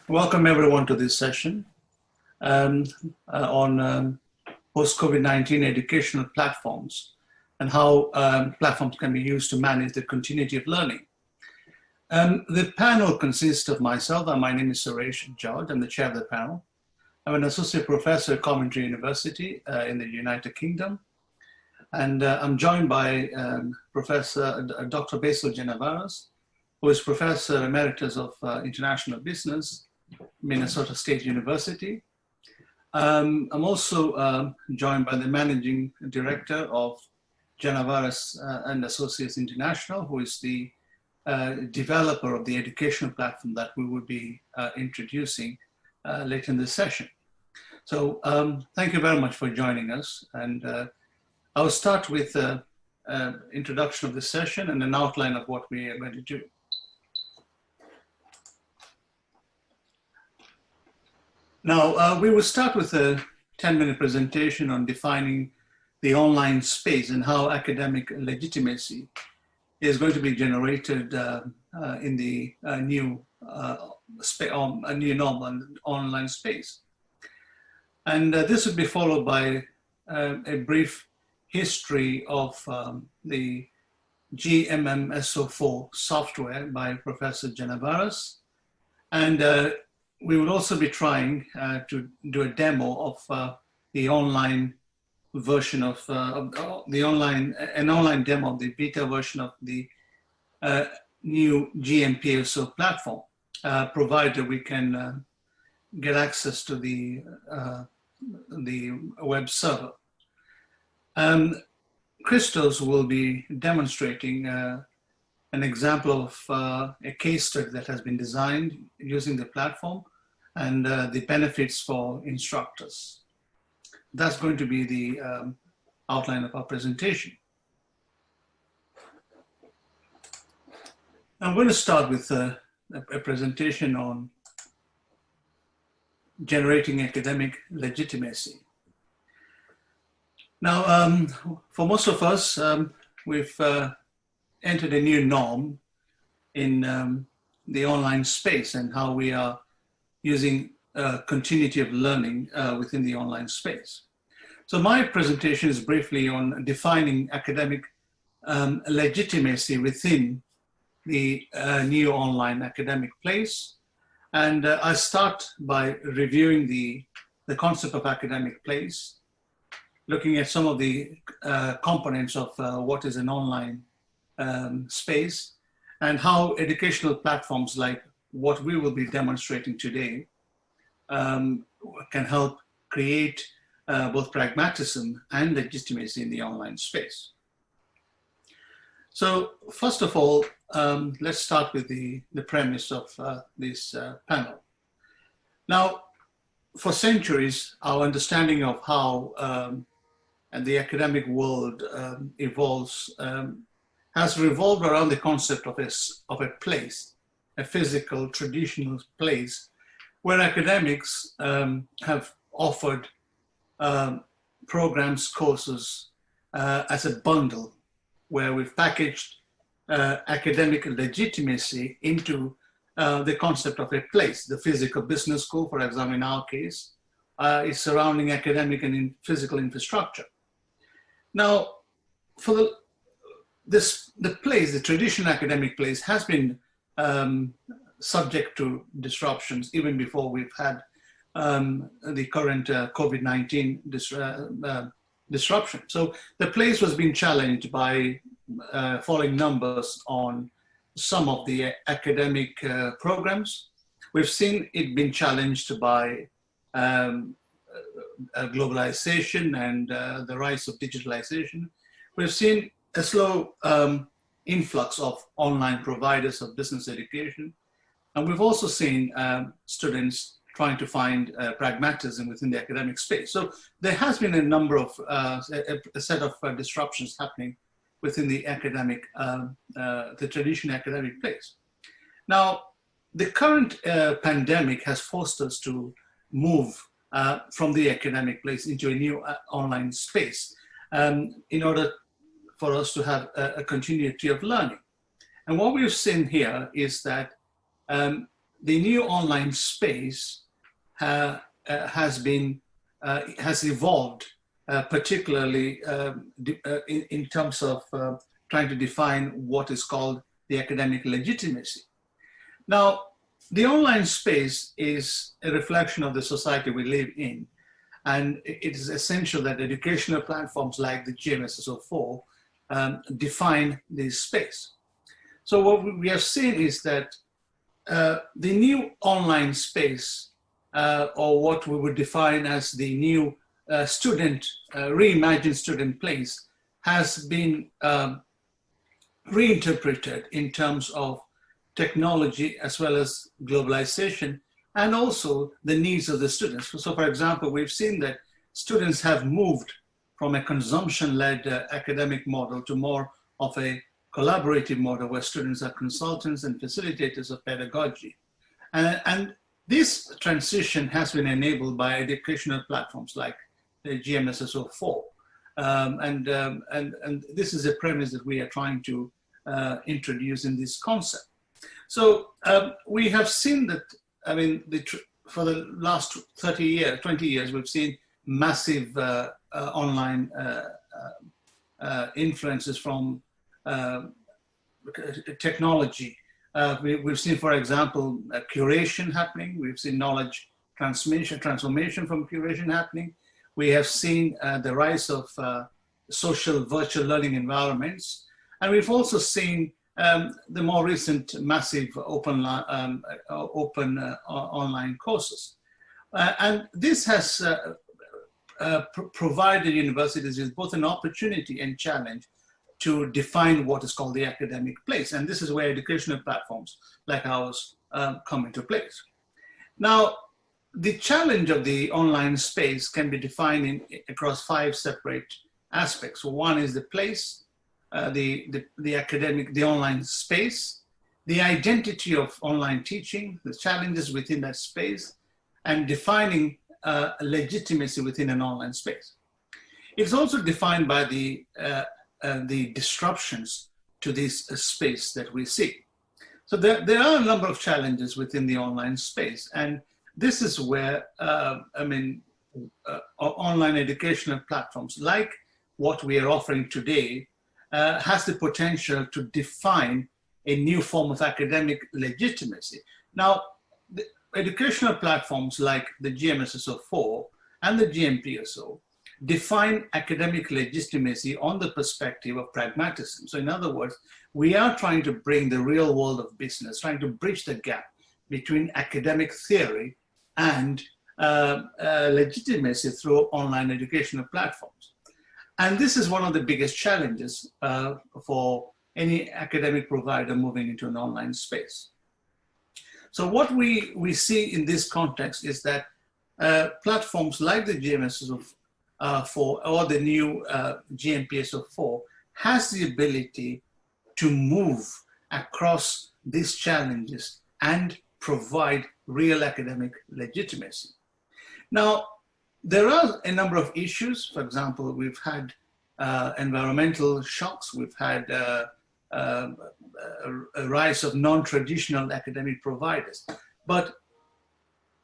Welcome everyone to this session um, on post-COVID-19 educational platforms and how platforms can be used to manage the continuity of learning. The panel consists of myself, and my name is Suresh George. I'm the chair of the panel. I'm an associate professor at Coventry University in the United Kingdom. And I'm joined by Professor Dr. Basil Genovaras, who is Professor Emeritus of International Business, Minnesota State University. I'm also joined by the Managing Director of Genovaras and Associates International, who is the developer of the educational platform that we will be introducing later in this session. So thank you very much for joining us. And I'll start with an introduction of the session and an outline of what we are going to do. Now, we will start with a 10-minute presentation on defining the online space and how academic legitimacy is going to be generated in the new normal online space. And this would be followed by a brief history of the GMMSO software by Professor Genovaras. And we will also be trying to do a demo of the online version of an online demo of the beta version of the new GMMSO platform, provided we can get access to the web server. Christos will be demonstrating an example of a case study that has been designed using the platform and the benefits for instructors. That's going to be the outline of our presentation. I'm going to start with a presentation on generating academic legitimacy. Now, for most of us, we've entered a new norm in the online space and how we are using continuity of learning within the online space. So my presentation is briefly on defining academic legitimacy within the new online academic place. And I start by reviewing the concept of academic place, looking at some of the components of what is an online space and how educational platforms like what we will be demonstrating today can help create both pragmatism and legitimacy in the online space. So first of all, let's start with the premise of this panel. Now, for centuries, our understanding of how the academic world evolves has revolved around the concept of a place, a physical, traditional place, where academics have offered programs, courses as a bundle, where we've packaged academic legitimacy into the concept of a place. The physical business school, for example, in our case, is surrounding academic and physical infrastructure. Now, for the place, the traditional academic place has been subject to disruptions even before we've had the current COVID-19 disruption. So the place was being challenged by falling numbers on some of the academic programs. We've seen it being challenged by globalization and the rise of digitalization. We've seen a slow influx of online providers of business education. And we've also seen students trying to find pragmatism within the academic space. So there has been a number of, a set of disruptions happening within the academic, the traditional academic place. Now, the current pandemic has forced us to move from the academic place into a new online space in order for us to have a continuity of learning. And what we've seen here is that the new online space has evolved, particularly in terms of trying to define what is called the academic legitimacy. Now, the online space is a reflection of the society we live in, and it is essential that educational platforms like the GMMSO define this space. So what we have seen is that the new online space, or what we would define as the new reimagined student place, has been reinterpreted in terms of technology as well as globalization, and also the needs of the students. So for example, we've seen that students have moved from a consumption-led academic model to more of a collaborative model where students are consultants and facilitators of pedagogy. And this transition has been enabled by educational platforms like the GMMSO 4. And this is a premise that we are trying to introduce in this concept. So we have seen that, I mean, for the last 20 years, we've seen massive online influences from technology. We've seen, for example, curation happening. We've seen knowledge transformation from curation happening. We have seen the rise of social virtual learning environments. And we've also seen the more recent massive open online courses. And this has provided universities with both an opportunity and challenge to define what is called the academic place. And this is where educational platforms like ours come into place. Now, the challenge of the online space can be defined across 5 separate aspects. One is the place, the online space, the identity of online teaching, the challenges within that space, and defining legitimacy within an online space. It's also defined by the disruptions to this space that we see. So there are a number of challenges within the online space, and this is where, online educational platforms like what we are offering today has the potential to define a new form of academic legitimacy. Now, the educational platforms like the GMMSO 4 and the GMPSO define academic legitimacy on the perspective of pragmatism. So in other words, we are trying to bring the real world of business, trying to bridge the gap between academic theory and legitimacy through online educational platforms. And this is one of the biggest challenges for any academic provider moving into an online space. So what we see in this context is that platforms like the GMMSO 4 or the new GMPSO 4 has the ability to move across these challenges and provide real academic legitimacy. Now, there are a number of issues. For example, we've had environmental shocks. We've had a rise of non-traditional academic providers. But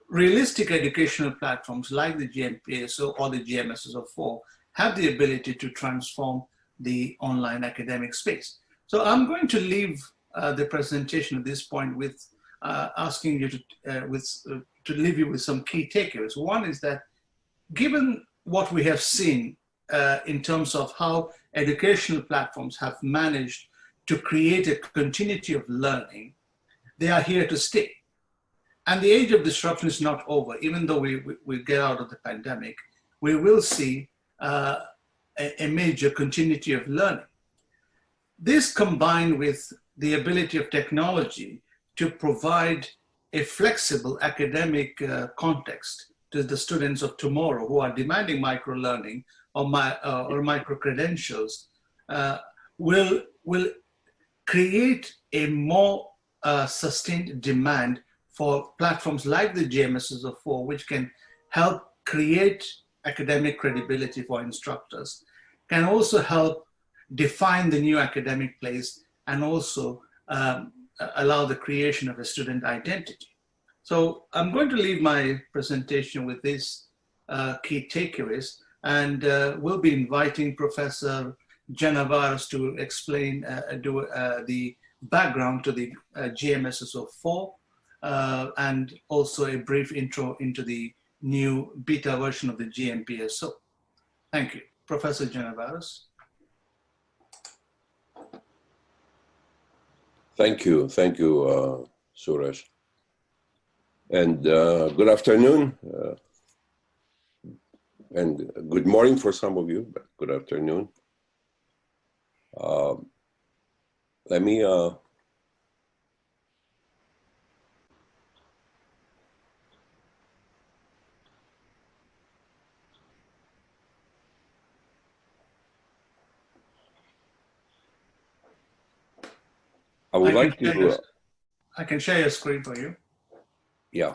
realistic educational platforms like the GMPSO or the GMMSO 4 have the ability to transform the online academic space. So I'm going to leave the presentation at this point with asking you to leave you with some key takeaways. One is that given what we have seen in terms of how educational platforms have managed to create a continuity of learning, they are here to stay. And the age of disruption is not over. Even though we get out of the pandemic, we will see a major continuity of learning. This combined with the ability of technology to provide a flexible academic context to the students of tomorrow who are demanding micro-learning or micro-credentials will create a more sustained demand for platforms like the GMMSO 4, which can help create academic credibility for instructors, can also help define the new academic place, and also allow the creation of a student identity. So I'm going to leave my presentation with these key takeaways, and we'll be inviting Professor Janavaras to explain the background to the GMSSO 4 and also a brief intro into the new beta version of the GMPSO. Thank you. Professor Janavaras. Thank you, Suresh. And good afternoon, and good morning for some of you, but good afternoon. Let me I would like to I can share your screen for you. Yeah.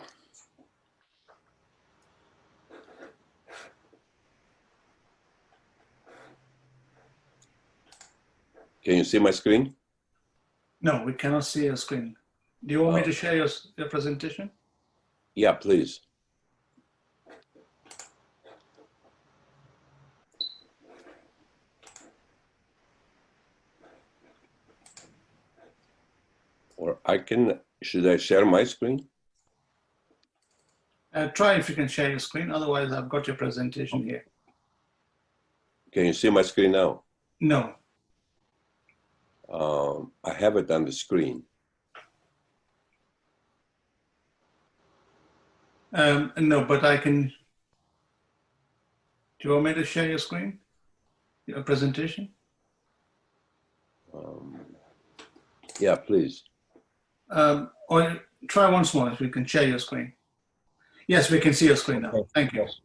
Can you see my screen? No, we cannot see your screen. Do you want me to share your presentation? Yeah, please. Or should I share my screen? Try if you can share your screen. Otherwise, I've got your presentation here. Can you see my screen now? No. I have it on the screen. No, but I can. Do you want me to share your screen? Your presentation? Yeah, please. Or try once more if we can share your screen. Yes, we can see your screen now. Thank you. Yes.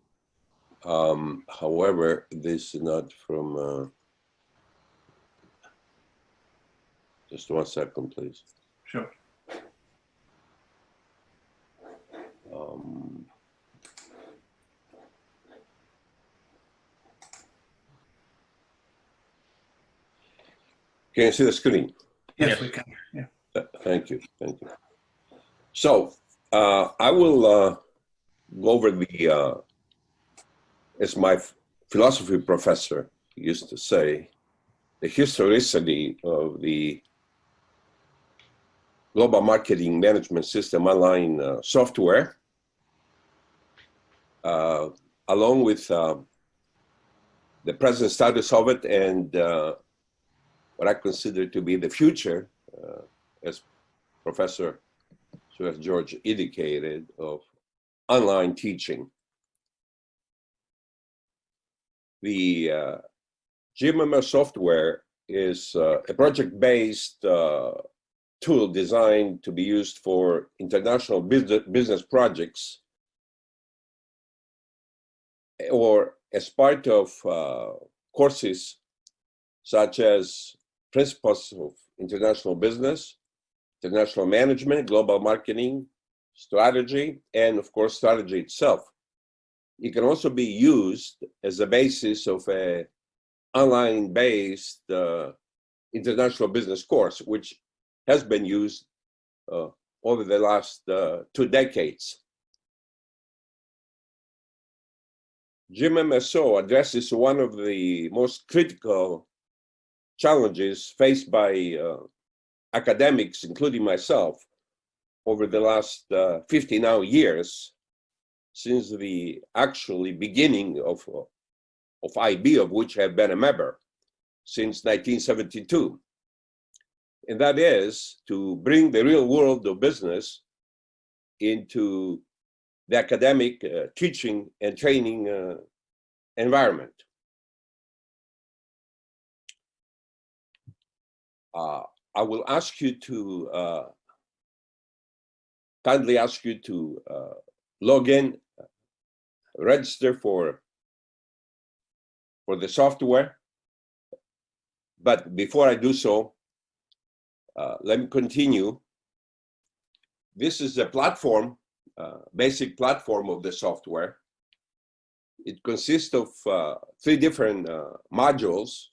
However, this is not from. Just 1 second, please. Sure. Can you see the screen? Yes, we can. Yeah. Thank you. So I will go over the, as my philosophy professor used to say, the historicity of the global marketing management system online software, along with the present status of it and what I consider to be the future, as Professor George indicated, of online teaching. The GMMSO software is a project-based tool designed to be used for international business projects or as part of courses such as Principles of International Business, International Management, Global Marketing, Strategy, and of course, strategy itself. It can also be used as a basis of an online-based international business course, which has been used over the last 2 decades. GMMSO addresses one of the most critical challenges faced by academics, including myself, over the last 50 now years, since the actually beginning of IB, of which I have been a member since 1972. And that is to bring the real world of business into the academic teaching and training environment. I will ask you to kindly ask you to log in, register for the software. But before I do so, let me continue. This is the platform, basic platform of the software. It consists of 3 different modules.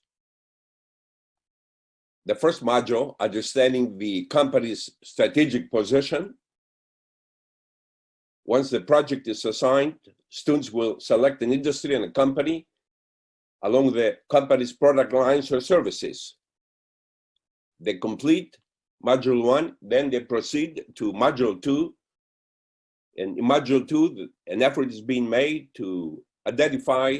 The first module, understanding the company's strategic position. Once the project is assigned, students will select an industry and a company along the company's product lines or services. They complete Module 1, then they proceed to Module 2. And in Module 2, an effort is being made to identify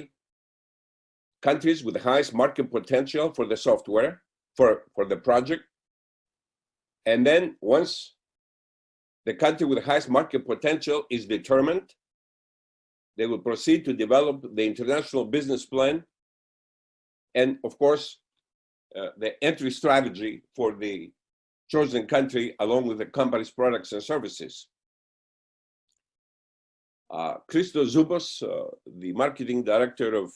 countries with the highest market potential for the software, for the project. And then once the country with the highest market potential is determined, they will proceed to develop the international business plan and, of course, the entry strategy for the chosen country along with the company's products and services. Christos Zoubos, the marketing director of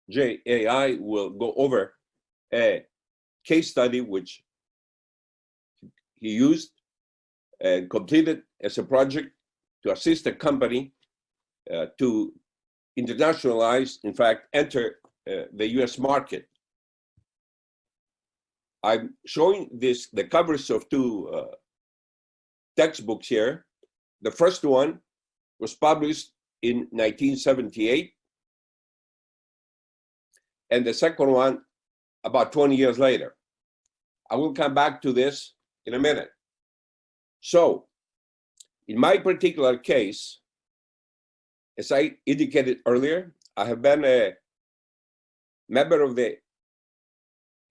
JAI, will go over a case study which he used and completed as a project to assist a company to internationalize, in fact, enter the US market. I'm showing the covers of two textbooks here. The first one was published in 1978, and the second one about 20 years later. I will come back to this in a minute. So, in my particular case, as I indicated earlier, I have been a member of the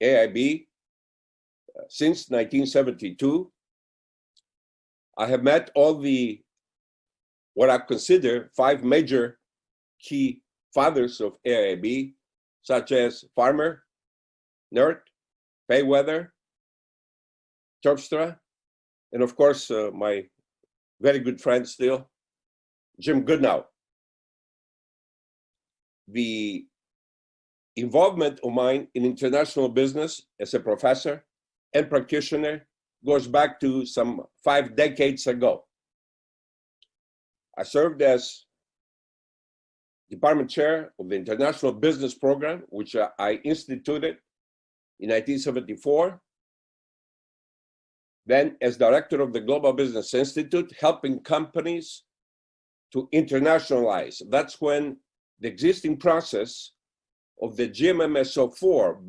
AIB since 1972. I have met all the, what I consider, 5 major key fathers of AIB, such as Farmer, Nert, Payweather, Terpstra, and of course, my very good friend still, Jim Goodnow. The involvement of mine in international business as a professor and practitioner goes back to some 5 decades ago. I served as department chair of the International Business Program, which I instituted in 1974. Then as director of the Global Business Institute, helping companies to internationalize. That's when the existing process of the GMMSO 4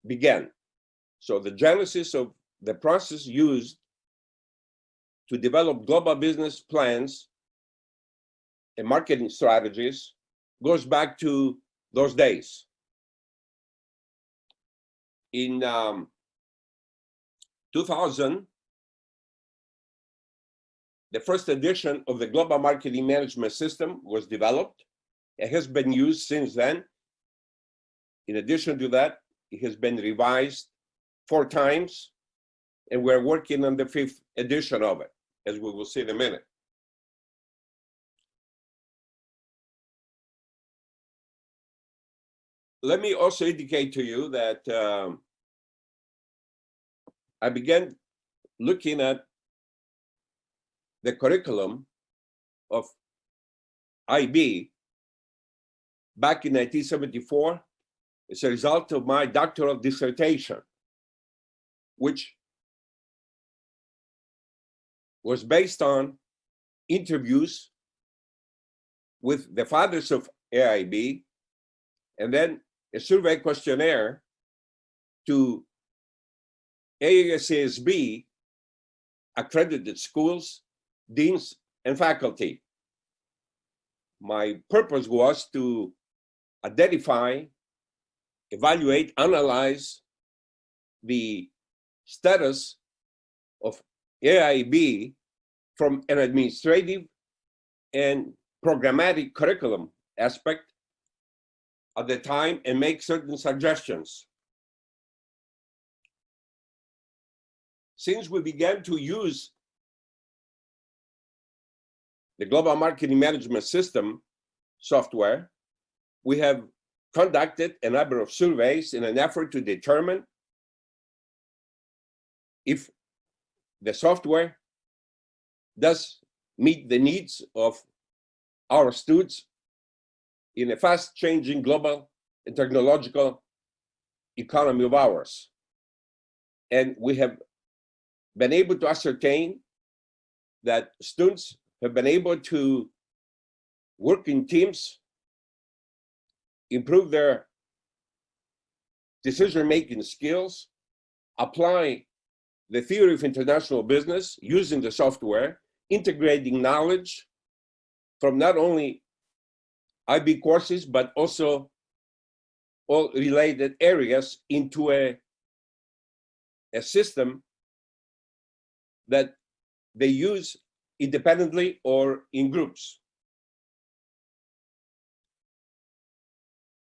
began. So the genesis of the process used to develop global business plans and marketing strategies goes back to those days. In 2000, the first edition of the Global Marketing Management System was developed. It has been used since then. In addition to that, it has been revised 4 times, and we're working on the 5th edition of it, as we will see in a minute. Let me also indicate to you that I began looking at the curriculum of IB back in 1974 as a result of my doctoral dissertation, which was based on interviews with the fathers of AIB and then a survey questionnaire to AASASB accredited schools, deans, and faculty. My purpose was to identify, evaluate, analyze the status of AIB from an administrative and programmatic curriculum aspect at the time and make certain suggestions. Since we began to use the Global Marketing Management System software, we have conducted a number of surveys in an effort to determine if the software does meet the needs of our students in a fast-changing global and technological economy of ours. And we have been able to ascertain that students have been able to work in teams, improve their decision-making skills, apply the theory of international business using the software, integrating knowledge from not only IB courses, but also all related areas into a system that they use independently or in groups.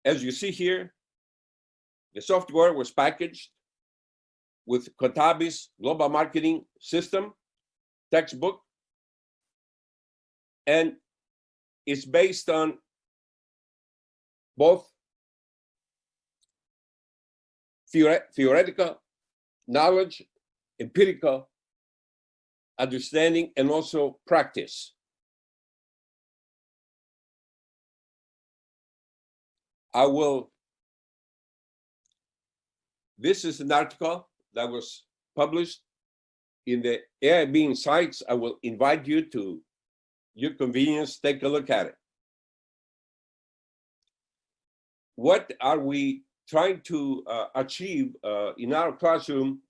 As you see here, the software was packaged with Kotabi's global marketing system textbook, and it's based on both theoretical knowledge, empirical understanding, and also practice. This is an article that was published in the AIB Insights. I will invite you to your convenience, take a look at it. What are we trying to achieve in our classroom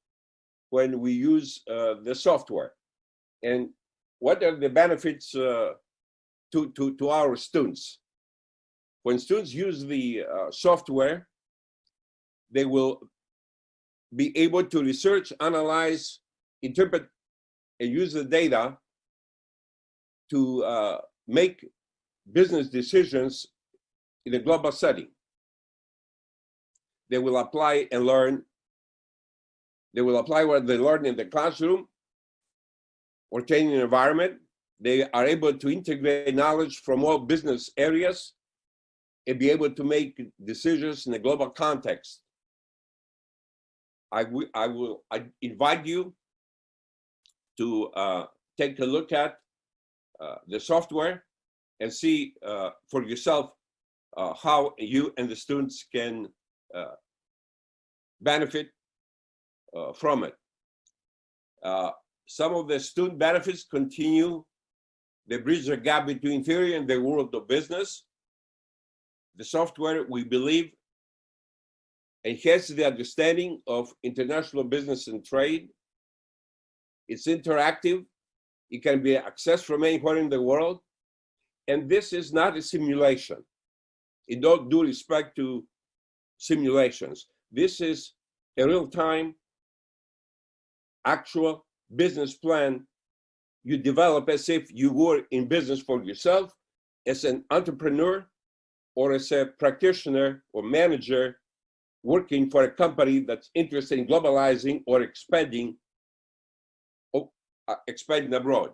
when we use the software? And what are the benefits to our students? When students use the software, they will be able to research, analyze, interpret, and use the data to make business decisions in a global setting. They will apply and learn. They will apply what they learn in the classroom or training environment. They are able to integrate knowledge from all business areas and be able to make decisions in a global context. I invite you to take a look at the software and see for yourself how you and the students can benefit from it. Some of the student benefits continue. They bridge the gap between theory and the world of business. The software, we believe, enhances the understanding of international business and trade. It's interactive. It can be accessed from anywhere in the world. And this is not a simulation. In all due respect to simulations, this is a real-time, actual business plan you develop as if you were in business for yourself, as an entrepreneur, or as a practitioner or manager working for a company that's interested in globalizing or expanding abroad.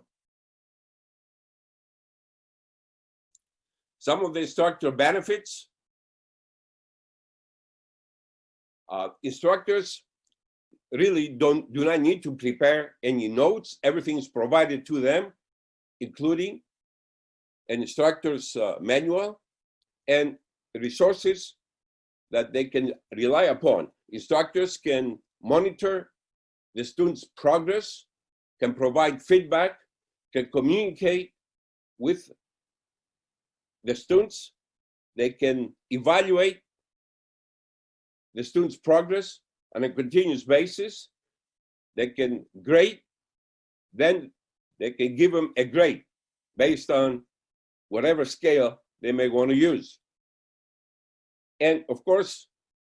Some of the instructor benefits. Instructors really do not need to prepare any notes. Everything is provided to them, including an instructor's manual and resources that they can rely upon. Instructors can monitor the students' progress, can provide feedback, can communicate with the students. They can evaluate the students' progress on a continuous basis. They can grade, then they can give them a grade based on whatever scale they may want to use. And of course,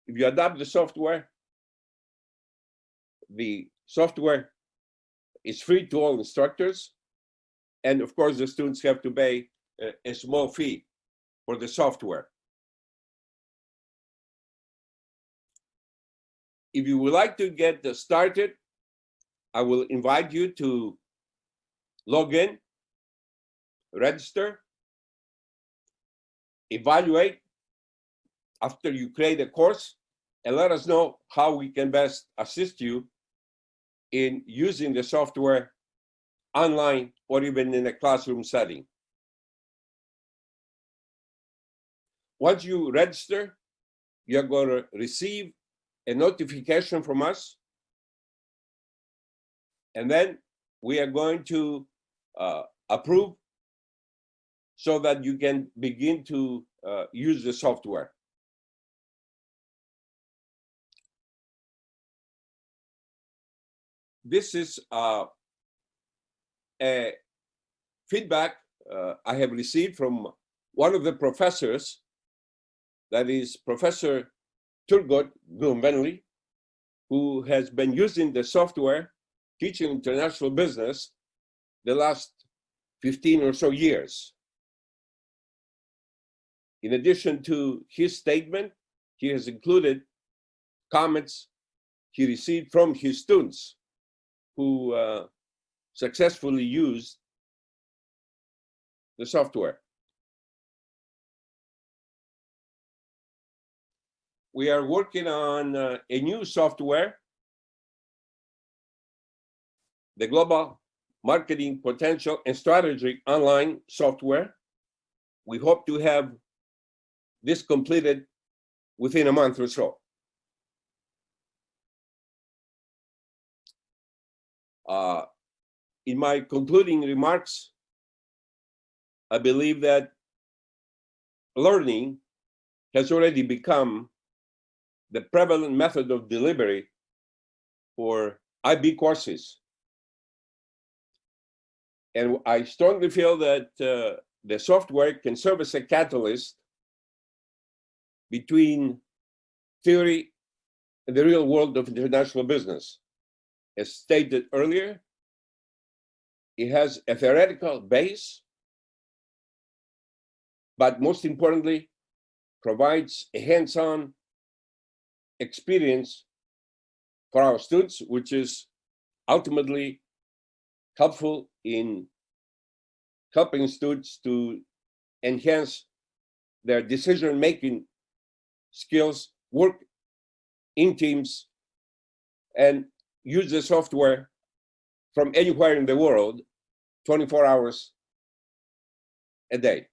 if you adopt the software is free to all instructors. And of course, the students have to pay a small fee for the software. If you would like to get started, I will invite you to log in, register, evaluate after you create a course, and let us know how we can best assist you in using the software online or even in a classroom setting. Once you register, you're going to receive a notification from us, and then we are going to approve so that you can begin to use the software. This is a feedback I have received from one of the professors, that is Professor Turgot Gulbenli, who has been using the software, teaching international business, the last 15 or so years. In addition to his statement, he has included comments he received from his students who successfully used the software. We are working on a new software, the Global Marketing Potential and Strategy online software. We hope to have this completed within a month or so. In my concluding remarks, I believe that learning has already become the prevalent method of delivery for IB courses. And I strongly feel that the software can serve as a catalyst between theory and the real world of international business. As stated earlier, it has a theoretical base, but most importantly, provides a hands-on experience for our students, which is ultimately helpful in helping students to enhance their decision-making skills, work in teams, and use the software from anywhere in the world, 24 hours a day.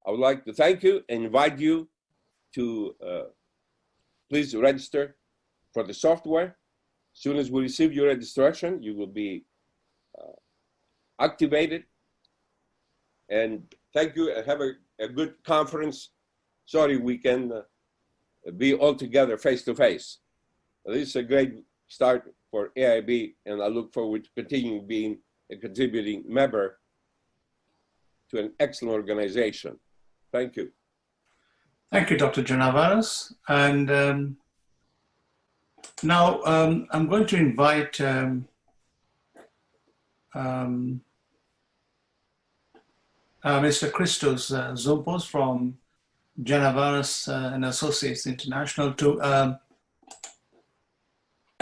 I would like to thank you and invite you to please register for the software. As soon as we receive your registration, you will be activated. And thank you, and have a good conference. Sorry we can be all together face to face. This is a great start for AIB, and I look forward to continuing being a contributing member to an excellent organization. Thank you. Thank you, Dr. Janavaras. And now I'm going to invite Mr. Christos Zompos from Janavaras and Associates International to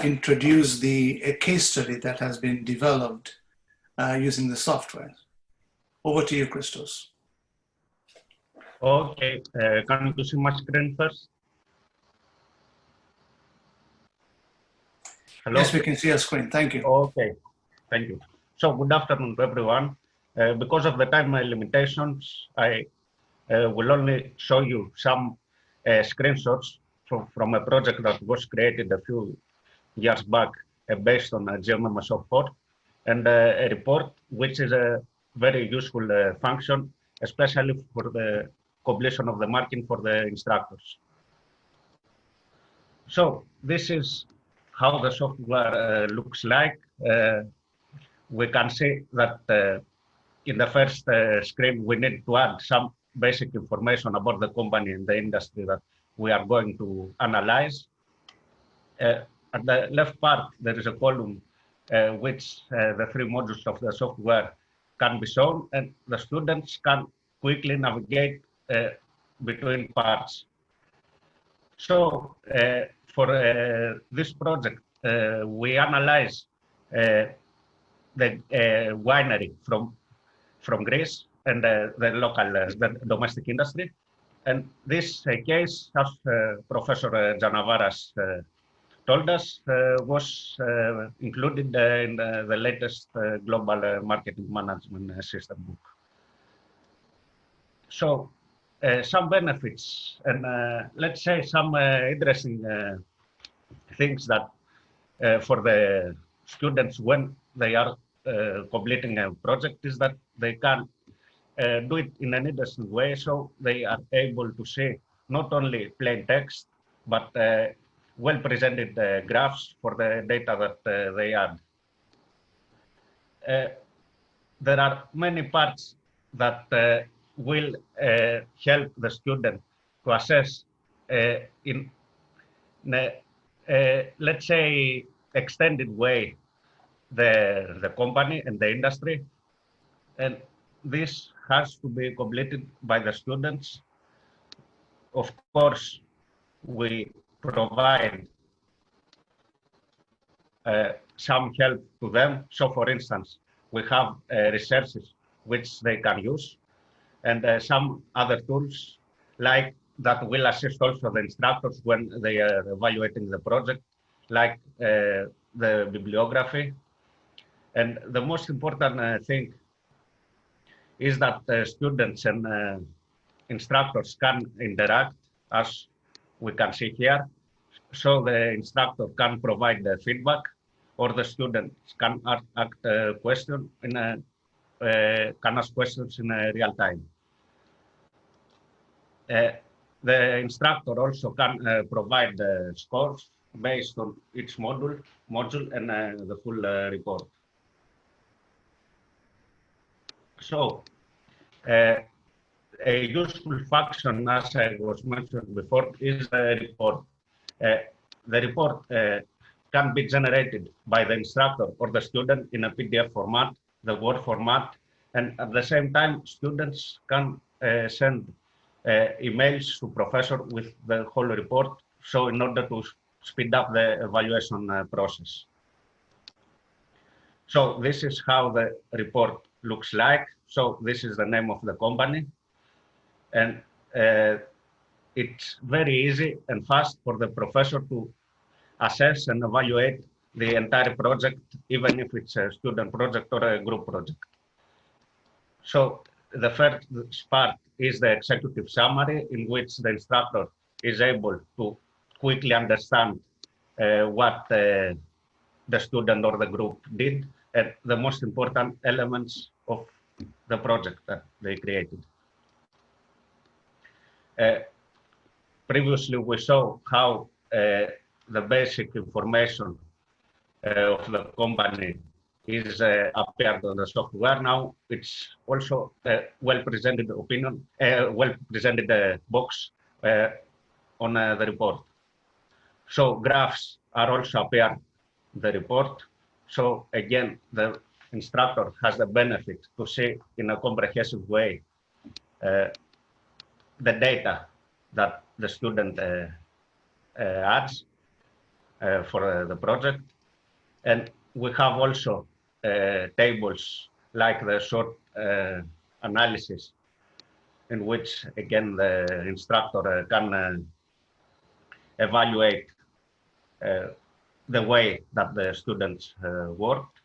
introduce a case study that has been developed using the software. Over to you, Christos. Okay, can you see my screen first? Hello? Yes, we can see your screen. Thank you. Okay, thank you. So good afternoon to everyone. Because of the time limitations, I will only show you some screenshots from a project that was created a few years back based on a GMMSO code and a report, which is a very useful function, especially for the completion of the marking for the instructors. So this is how the software looks like. We can see that in the first screen, we need to add some basic information about the company and the industry that we are going to analyze. At the left part, there is a column which the three modules of the software can be shown, and the students can quickly navigate between parts. So for this project, we analyze the winery from Greece and the local, the domestic industry. And this case, as Professor Janavaras told us, was included in the latest global marketing management system book. So some benefits and let's say some interesting things that for the students when they are completing a project is that they can do it in an interesting way, so they are able to see not only plain text, but well presented graphs for the data that they add. There are many parts that will help the student to assess in let's say extended way the company and the industry, and this has to be completed by the students. Of course, we provide some help to them. So for instance, we have resources which they can use, and some other tools like that will assist also the instructors when they are evaluating the project, like the bibliography. And the most important thing is that students and instructors can interact, as we can see here. So the instructor can provide the feedback, or the students can ask questions can ask questions in real time. The instructor also can provide the scores based on each module and the full report. So a useful function, as I was mentioned before, is the report. The report can be generated by the instructor or the student in a PDF format, the Word format, and at the same time, students can send emails to professor with the whole report, so in order to speed up the evaluation process. So this is how the report looks like. So this is the name of the company, and it's very easy and fast for the professor to assess and evaluate the entire project, even if it's a student project or a group project. So the first part is the executive summary, in which the instructor is able to quickly understand what the student or the group did, and the most important elements of the project that they created. Previously, we saw how the basic information of the company is appeared on the software. Now it's also a well-presented opinion, well-presented box on the report. So graphs are also appear in the report. So again, the instructor has the benefit to see in a comprehensive way the data that the student adds for the project. And we have also tables like the short analysis, in which again the instructor can evaluate the way that the students worked,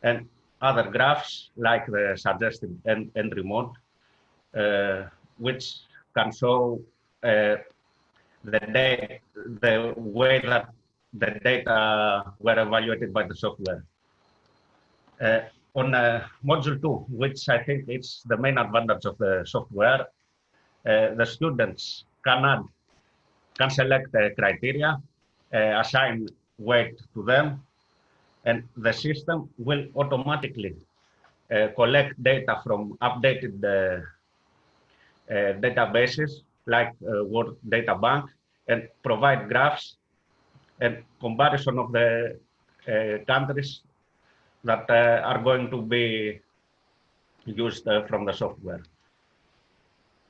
and other graphs like the suggested entry mode, which can show the way that the data were evaluated by the software. On module 2, which I think is the main advantage of the software, the students can select the criteria, assign weight to them, and the system will automatically collect data from updated databases like World Data Bank, and provide graphs and comparison of the countries that are going to be used from the software.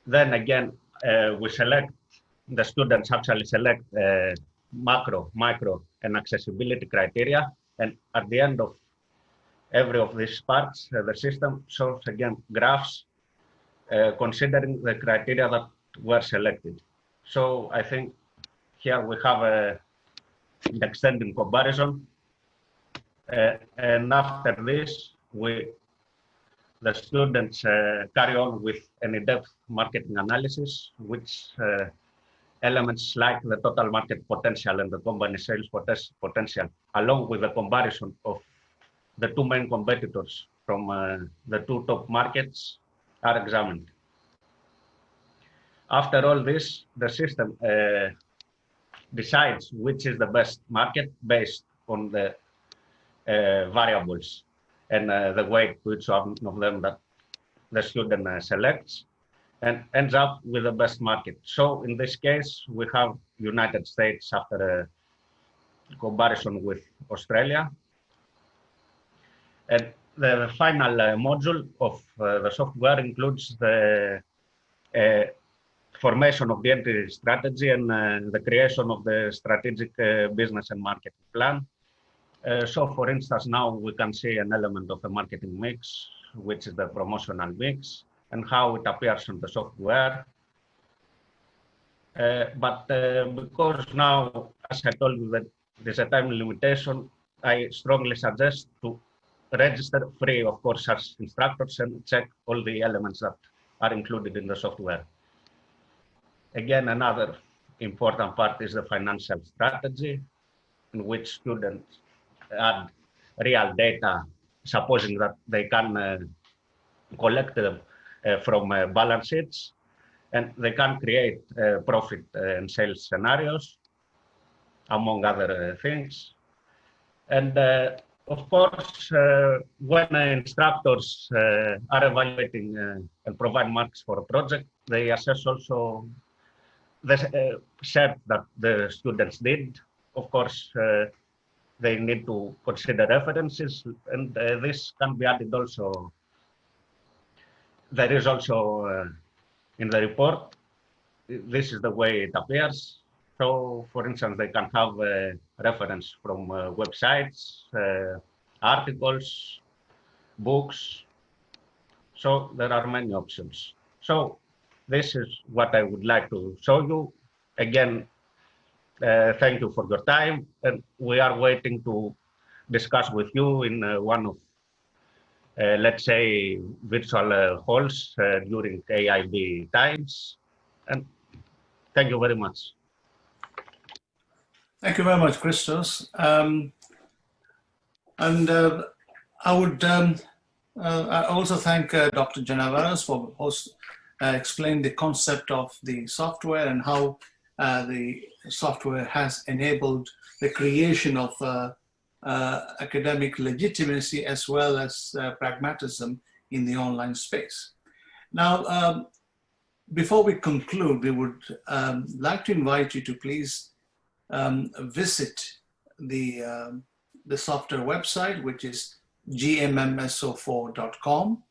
Then again, the students actually select macro, micro, and accessibility criteria. And at the end of every of these parts, the system shows again graphs considering the criteria that were selected. So I think here we have an extended comparison. And after this, the students carry on with an in-depth marketing analysis, which elements like the total market potential and the company sales potential, along with the comparison of the two main competitors from the two top markets are examined. After all this, the system decides which is the best market based on the variables and the weight to each one of them that the student selects, and ends up with the best market. So in this case, we have United States after a comparison with Australia. And the final module of the software includes the formation of the entry strategy and the creation of the strategic business and marketing plan. So for instance, now we can see an element of a marketing mix, which is the promotional mix, and how it appears on the software. But because now, as I told you, that there's a time limitation, I strongly suggest to register free, of course, as instructors and check all the elements that are included in the software. Again, another important part is the financial strategy, in which students add real data, supposing that they can collect them from balance sheets, and they can create profit and sales scenarios, among other things. And of course, when instructors are evaluating and provide marks for a project, they assess also the set that the students did. Of course, they need to consider references, and this can be added also. There is also in the report, this is the way it appears. So, for instance, they can have a reference from websites, articles, books. So there are many options. So this is what I would like to show you. Again, thank you for your time, and we are waiting to discuss with you in one of, let's say, virtual halls during AIB times. And thank you very much. Thank you very much, Christos. I would I also thank Dr. Genevaras for explaining the concept of the software and how the software has enabled the creation of academic legitimacy as well as pragmatism in the online space. Now, before we conclude, we would like to invite you to please visit the software website, which is GMMSO4.com,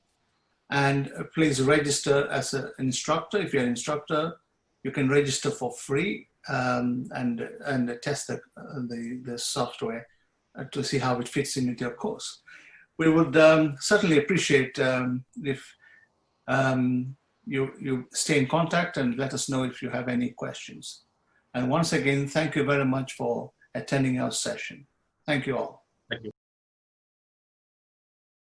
and please register as an instructor. If you're an instructor, you can register for free and test the software to see how it fits in with your course. We would certainly appreciate if you stay in contact and let us know if you have any questions. And once again, thank you very much for attending our session. Thank you all.